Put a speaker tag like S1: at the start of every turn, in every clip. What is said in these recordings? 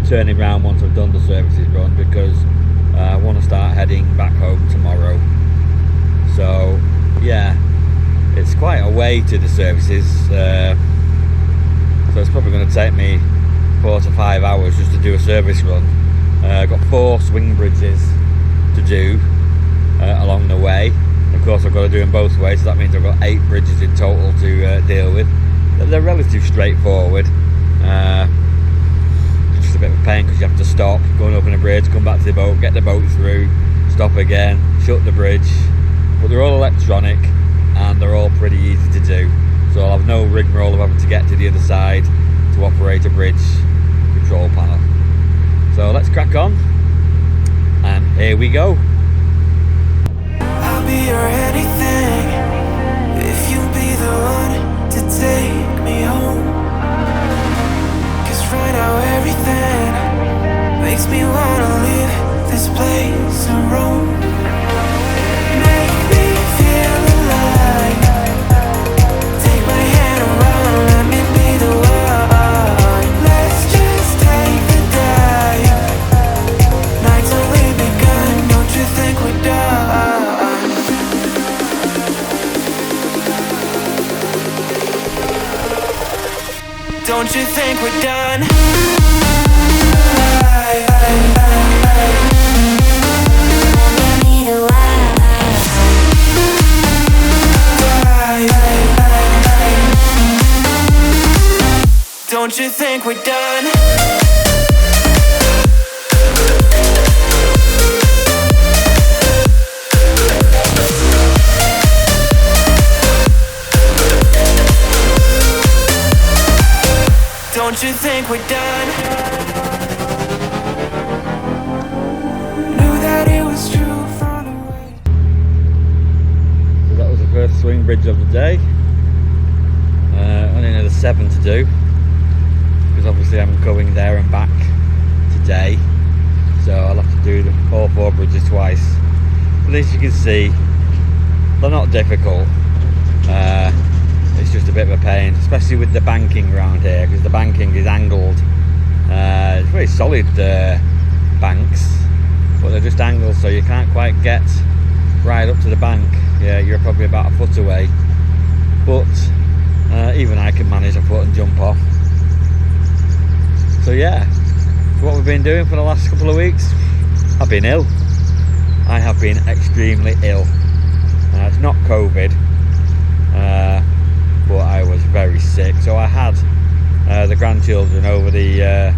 S1: turning around once I've done the services run, because I want to start heading back home tomorrow. So yeah, it's quite a way to the services, so it's probably going to take me 4 to 5 hours just to do a service run. I've got 4 swing bridges to do along the way. Of course, I've got to do them both ways, so that means I've got 8 bridges in total to deal with. They're relatively straightforward. It's just a bit of a pain because you have to stop, go and open a bridge, come back to the boat, get the boat through, stop again, shut the bridge. But they're all electronic and they're all pretty easy to do. So I'll have no rigmarole of having to get to the other side to operate a bridge control panel. So let's crack on, and here we go.
S2: I'll be your anything if you be the one to take me home. 'Cause right now everything makes me wanna leave this place and roam. Make me feel alive. Take my hand around, let me be the one. Let's just take the dive. Night's only begun, don't you think we're done? Don't you think we're done? Don't you think we're done? Don't you think we're done? Knew that it was true from the way.
S1: So that was the first swing bridge of the day. Only another 7 to do, because obviously I'm going there and back today, so I'll have to do all 4 bridges twice. But as you can see, they're not difficult. It's just a bit of a pain, especially with the banking around here, because the banking is angled. It's very solid banks, but they're just angled, so you can't quite get right up to the bank. Yeah, you're probably about a foot away, but even I can manage a foot and jump off. So yeah, so what we've been doing for the last couple of weeks, I've been ill. I have been extremely ill. It's not COVID, but I was very sick. So I had the grandchildren over the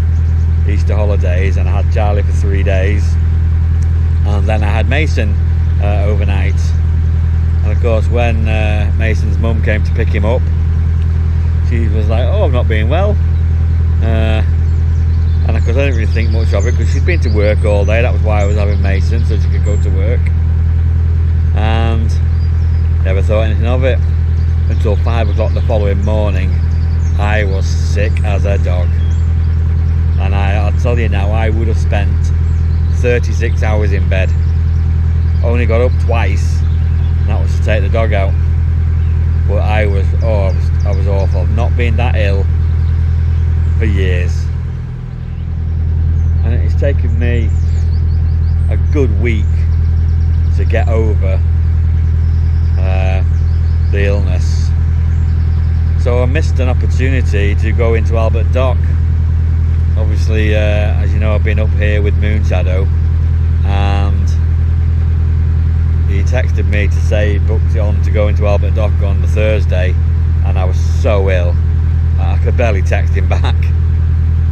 S1: Easter holidays, and I had Charlie for 3 days, and then I had Mason overnight. And of course, when Mason's mum came to pick him up, she was like, "Oh, I'm not being well," and of course I didn't really think much of it, because she'd been to work all day. That was why I was having Mason, so she could go to work, and never thought anything of it until 5 o'clock the following morning. I was sick as a dog, and I'll tell you now, I would have spent 36 hours in bed. Only got up twice, and that was to take the dog out. But I was awful. I've not been that ill for years, and it's taken me a good week to get over the illness. So I missed an opportunity to go into Albert Dock. Obviously, as you know, I've been up here with Moonshadow, and he texted me to say he booked it on to go into Albert Dock on the Thursday, and I was so ill I could barely text him back,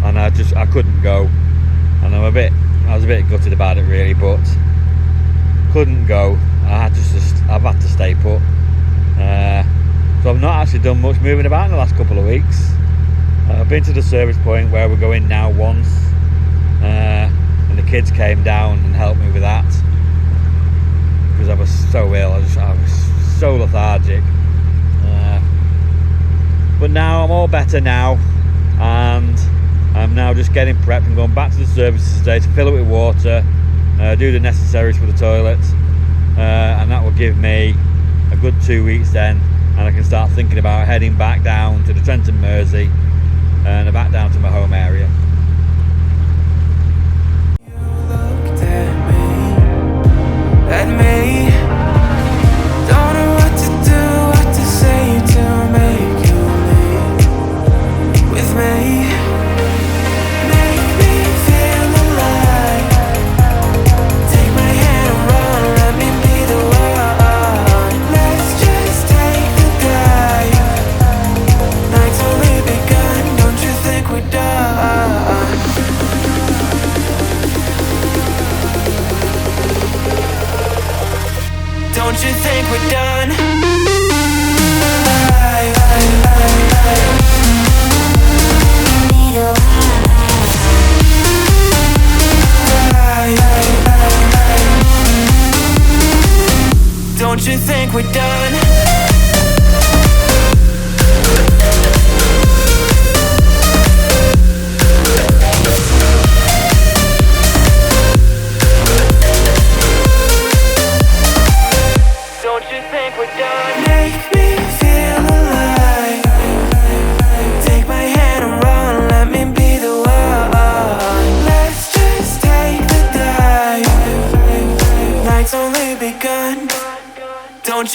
S1: and I couldn't go, and I was a bit gutted about it really, but couldn't go. I've had to stay put. So I've not actually done much moving about in the last couple of weeks. I've been to the service point where we're going now once, and the kids came down and helped me with that, because I was so ill. I was so lethargic. But now I'm all better now, and I'm now just getting prepped and going back to the services today to fill it with water, do the necessaries for the toilet, and that will give me a good 2 weeks then, and I can start thinking about heading back down to the Trent and Mersey and back down to my home area.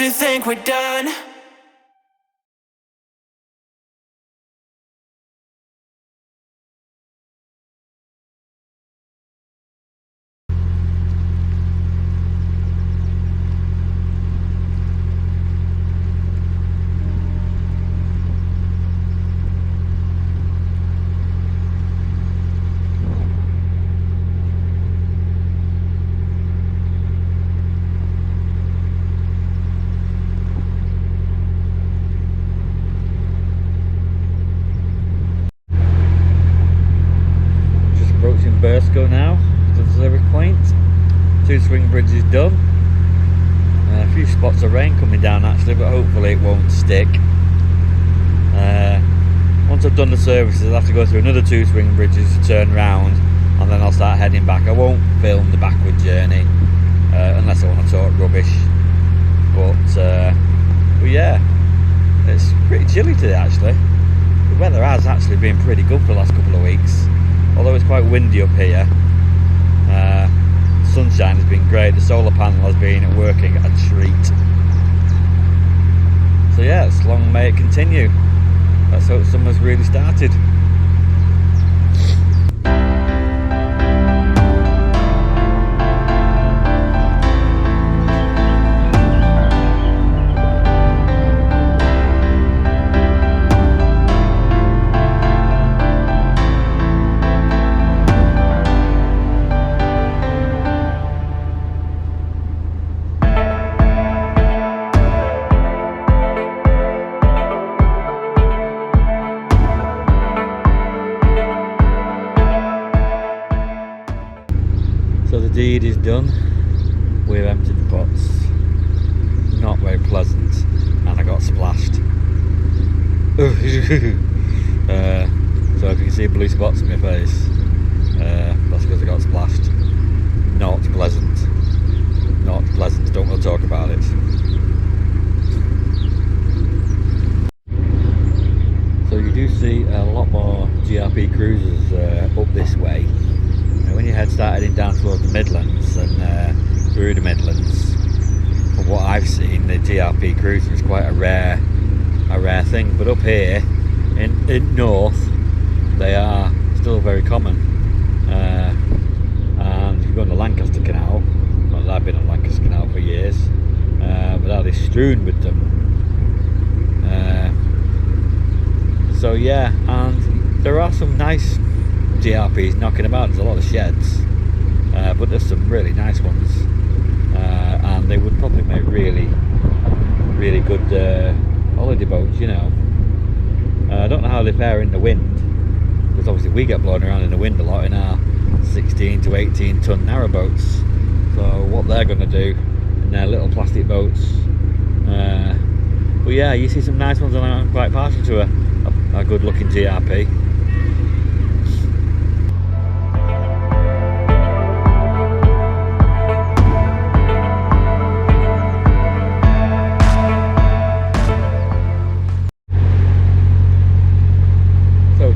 S2: you think we're done?
S1: Approaching Burscough now, to the service point. 2 swing bridges done. A few spots of rain coming down actually, but hopefully it won't stick. Once I've done the services, I'll have to go through another 2 swing bridges to turn round, and then I'll start heading back. I won't film the backward journey unless I want to talk rubbish. But yeah, it's pretty chilly today actually. The weather has actually been pretty good for the last couple of weeks. Although it's quite windy up here, sunshine has been great. The solar panel has been working a treat. So yeah, it's long may it continue. Let's hope summer's really started. So the deed is done. We've emptied the pots. Not very pleasant, and I got splashed. So if you can see blue spots on my face, that's because I got splashed. Not pleasant. Not pleasant. Don't want to talk about it. So you do see a lot more GRP cruisers up this way. When you start heading down towards the Midlands and through the Midlands, from what I've seen, the GRP cruiser is quite a rare thing. But up here in North, they are still very common. And if you go on the Lancaster Canal, well, I've been on Lancaster Canal for years, but that is strewn with them. So yeah, and there are some nice GRPs knocking about. There's a lot of sheds, but there's some really nice ones, and they would probably make really good holiday boats, you know. I don't know how they fare in the wind, because obviously we get blown around in the wind a lot in our 16 to 18 ton narrowboats. So what they're going to do in their little plastic boats, but yeah, you see some nice ones, and I'm quite partial to a good looking GRP.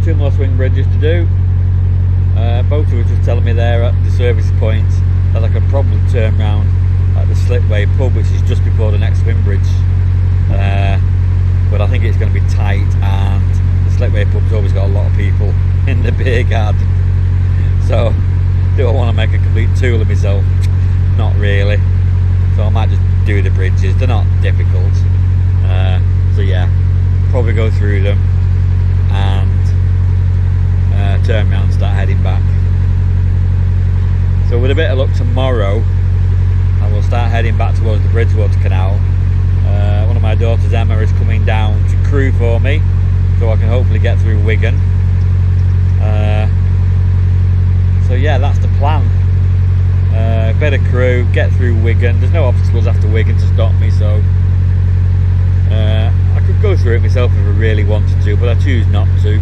S1: Two more swing bridges to do. Both were just telling me there at the service point that I could probably turn round at the Slipway pub, which is just before the next swing bridge. But I think it's going to be tight, and the Slipway pub's always got a lot of people in the beer garden. So, do I want to make a complete tool of myself? Not really. So I might just do the bridges. They're not difficult. So yeah, probably go through them and turn around and start heading back. So with a bit of luck tomorrow, I will start heading back towards the Bridgewater Canal. One of my daughters, Emma, is coming down to crew for me, so I can hopefully get through Wigan. So yeah, that's the plan. Better crew, get through Wigan. There's no obstacles after Wigan to stop me, so I could go through it myself if I really wanted to, but I choose not to.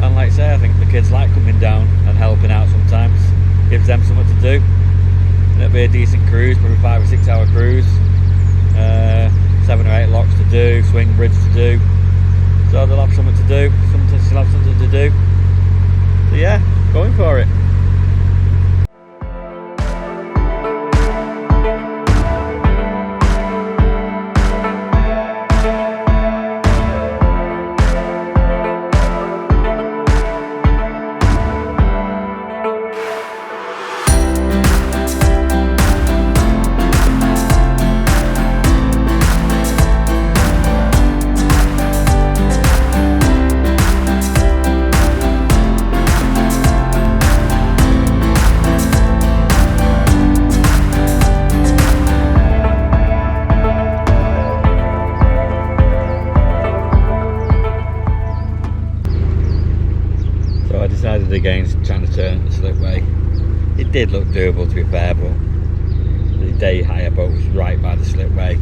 S1: And like I say, I think the kids like coming down and helping out sometimes. Gives them something to do. It'll be a decent cruise, probably 5 or 6 hour cruise. 7 or 8 locks to do, swing bridge to do. So they'll have something to do. Sometimes they'll have something to do. So yeah, going for it. against trying to turn the slipway. It did look doable, to be fair, but the day hire boat was right by the slipway.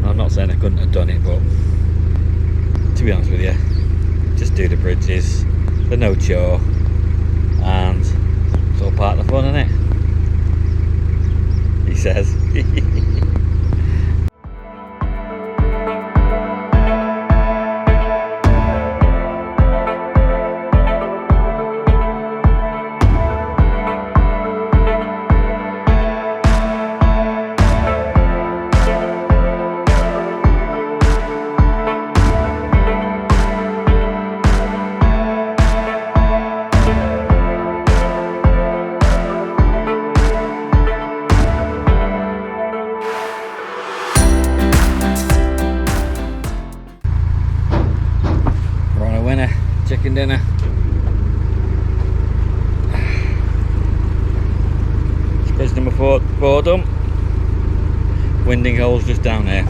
S1: I'm not saying I couldn't have done it, but to be honest with you, just do the bridges. They're no chore, and it's all part of the fun, isn't it? He says. Chicken dinner. It's bridge number 4 done. Winding hole's just down here.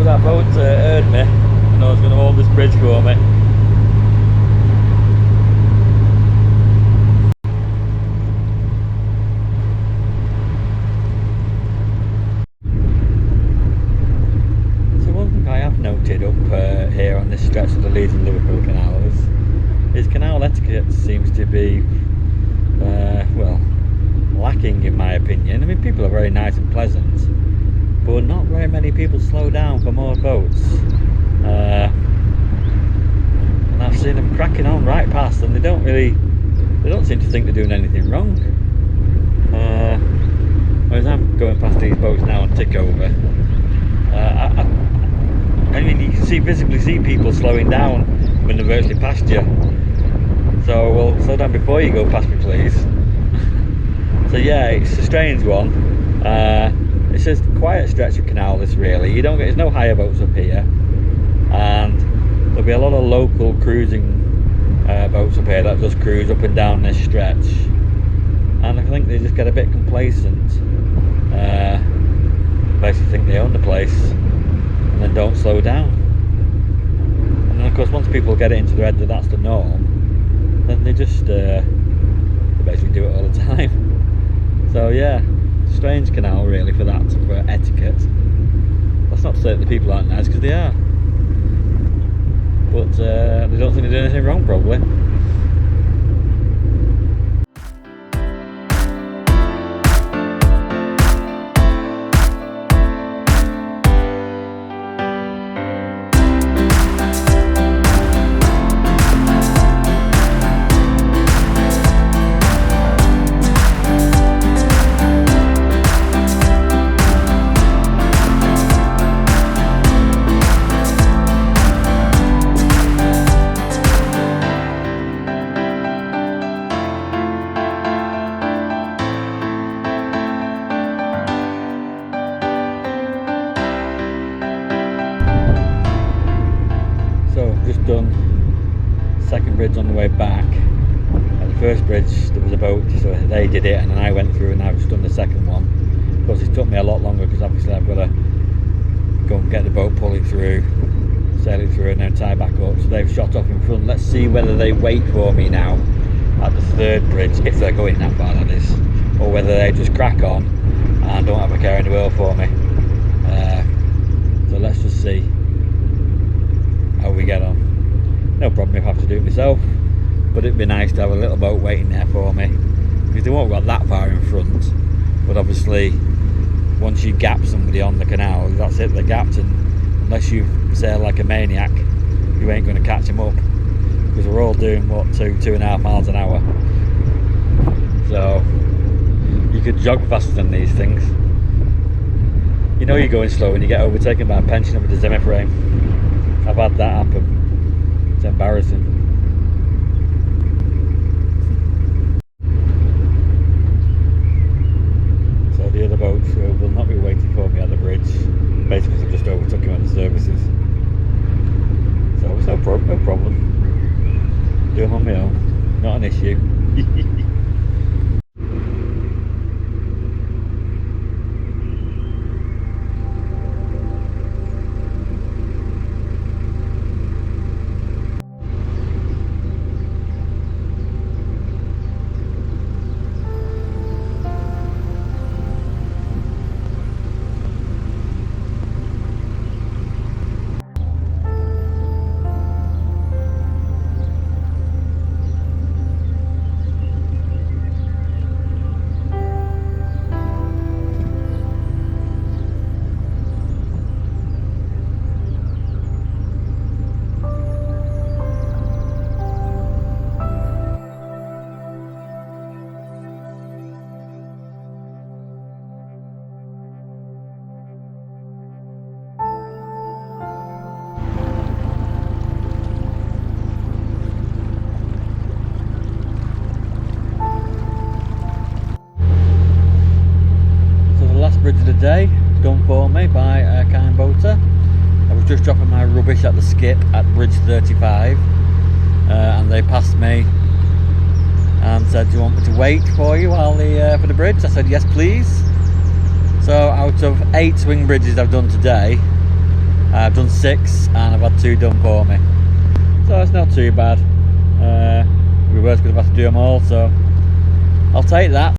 S1: That boat heard me and I was going to hold this bridge for me. So one thing I have noted up here on this stretch of the Leeds and Liverpool canal is canal etiquette seems to be well, lacking in my opinion. I mean, people are very nice and pleasant, but not very many people slow down for more boats. And I've seen them cracking on right past, and they don't seem to think they're doing anything wrong. Whereas I'm going past these boats now and tick over. I mean, you can visibly see people slowing down when they're virtually past you. So, well, slow down before you go past me, please. So yeah, it's a strange one. It's just a quiet stretch of canal, this really. There's no hire boats up here, and there'll be a lot of local cruising boats up here that just cruise up and down this stretch, and I think they just get a bit complacent. Basically think they own the place and then don't slow down. And then of course once people get it into their head that that's the norm, then they just they basically do it all the time. So yeah, strange canal really for etiquette. That's not to say that the people aren't nice, because they are, but they don't think they're doing anything wrong probably. Just done second bridge on the way back. At the first bridge there was a boat, so they did it and then I went through, and I've just done the second one. Of course it took me a lot longer because obviously I've got to go and get the boat, pull it through, sail it through and then tie back up. So they've shot off in front. Let's see whether they wait for me now at the third bridge, if they're going that far that is, or whether they just crack on and don't have a care in the world for me. So let's just see how we get on. No problem if I have to do it myself, but it'd be nice to have a little boat waiting there for me, because they won't go that far in front, but obviously once you gap somebody on the canal, that's it, they're gapped, and unless you sail like a maniac you ain't going to catch them up, because we're all doing what, 2.5 miles an hour, so you could jog faster than these things. You know you're going slow when you get overtaken by a pensioner with a semi-frame. I've had that happen. It's embarrassing. basically I just overtook him at the services. So it's no problem. Do them on my own, not an issue. Bridge of the day done for me by a kind boater. I was just dropping my rubbish at the skip at bridge 35 and they passed me and said, do you want me to wait for you while for the bridge? I said yes please. So out of 8 swing bridges I've done today, I've done 6 and I've had 2 done for me, so it's not too bad. We were going to have to do them all, so I'll take that.